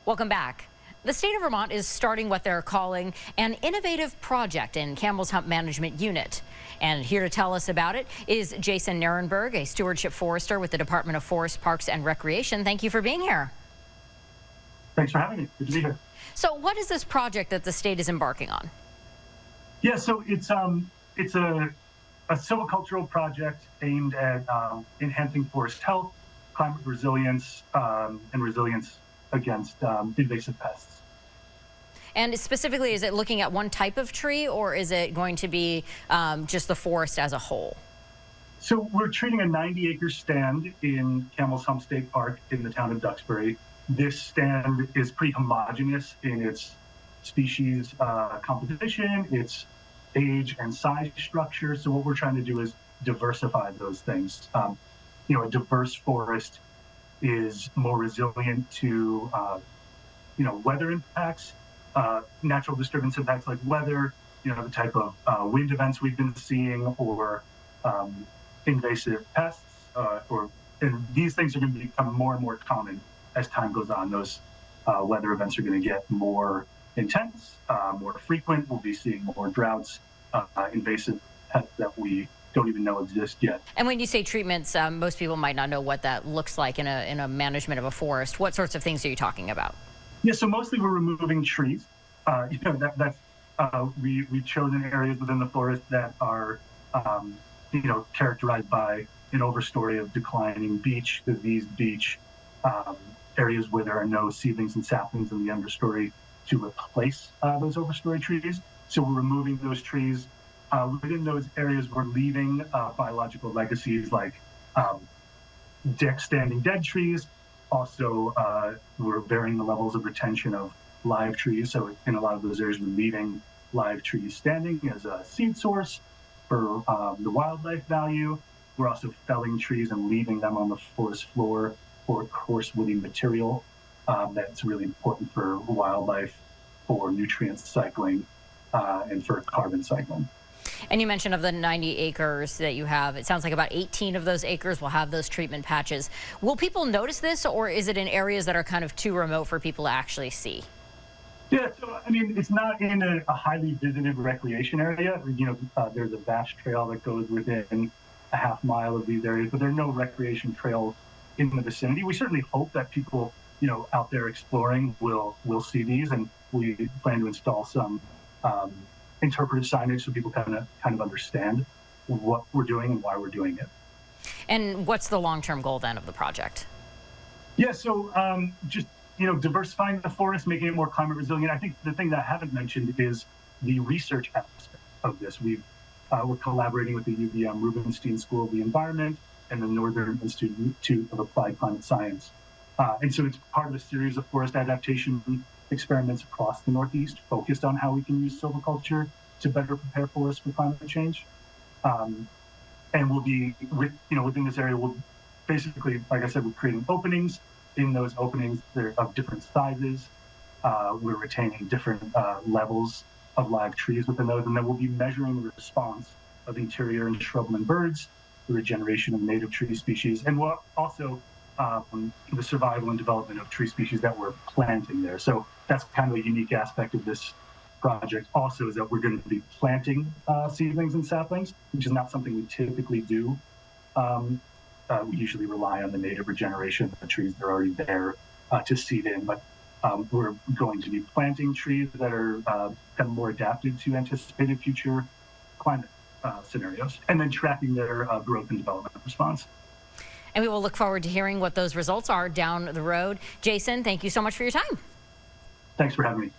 Welcome back. The state of Vermont is starting what they're calling an innovative project in Campbell's Hump Management Unit. And here to tell us about it is Jason Nierenberg, a stewardship forester with the Department of Forest, Parks and Recreation. Thank you for being here. Thanks for having me. Good to be here. So what is this project that the state is embarking on? Yeah, so it's a silvicultural project aimed at enhancing forest health, climate resilience, and resilience against invasive pests. And specifically, is it looking at one type of tree, or is it going to be just the forest as a whole? So we're treating a 90-acre stand in Campbell's Hump State Park in the town of Duxbury. This stand is pretty homogeneous in its species composition, its age and size structure. So what we're trying to do is diversify those things. A diverse forest is more resilient to, weather impacts, natural disturbance impacts like weather, the type of wind events we've been seeing, or invasive pests, and these things are going to become more and more common as time goes on. Those weather events are going to get more intense, more frequent. We'll be seeing more droughts, invasive pests that we don't even know exist yet. And when you say treatments, most people might not know what that looks like in a management of a forest. What sorts of things are you talking about? Yeah, so mostly we're removing trees. We've chosen areas within the forest that are, characterized by an overstory of declining beech, diseased beech, areas where there are no seedlings and saplings in the understory to replace those overstory trees. So we're removing those trees. Within those areas, we're leaving biological legacies like standing dead trees. Also, we're varying the levels of retention of live trees. So in a lot of those areas, we're leaving live trees standing as a seed source for the wildlife value. We're also felling trees and leaving them on the forest floor for coarse woody material. That's really important for wildlife, for nutrient cycling, and for carbon cycling. And you mentioned of the 90 acres that you have, it sounds like about 18 of those acres will have those treatment patches. Will people notice this, or is it in areas that are kind of too remote for people to actually see? Yeah, so it's not in a highly visited recreation area. There's a vast trail that goes within a half mile of these areas, but there are no recreation trails in the vicinity. We certainly hope that people, out there exploring will see these, and we plan to install some interpretive signage so people kind of understand what we're doing and why we're doing it. And what's the long-term goal then of the project? Yeah, so just diversifying the forest, making it more climate resilient. I think the thing that I haven't mentioned is the research aspect of this. We're collaborating with the UVM Rubenstein School of the Environment and the Northern Institute of Applied Climate Science. And so it's part of a series of forest adaptation experiments across the Northeast focused on how we can use silviculture to better prepare forests for climate change. And we'll be, within this area, we'll basically, like I said, we're creating openings. In those openings, they're of different sizes. We're retaining different levels of live trees within those, and then we'll be measuring the response of interior and shrubland birds, the regeneration of native tree species, and we'll also the survival and development of tree species that we're planting there. So that's kind of a unique aspect of this project also, is that we're going to be planting seedlings and saplings, which is not something we typically do. We usually rely on the native regeneration of the trees that are already there to seed in, but we're going to be planting trees that are kind of more adapted to anticipated future climate scenarios, and then tracking their growth and development response. And we will look forward to hearing what those results are down the road. Jason, thank you so much for your time. Thanks for having me.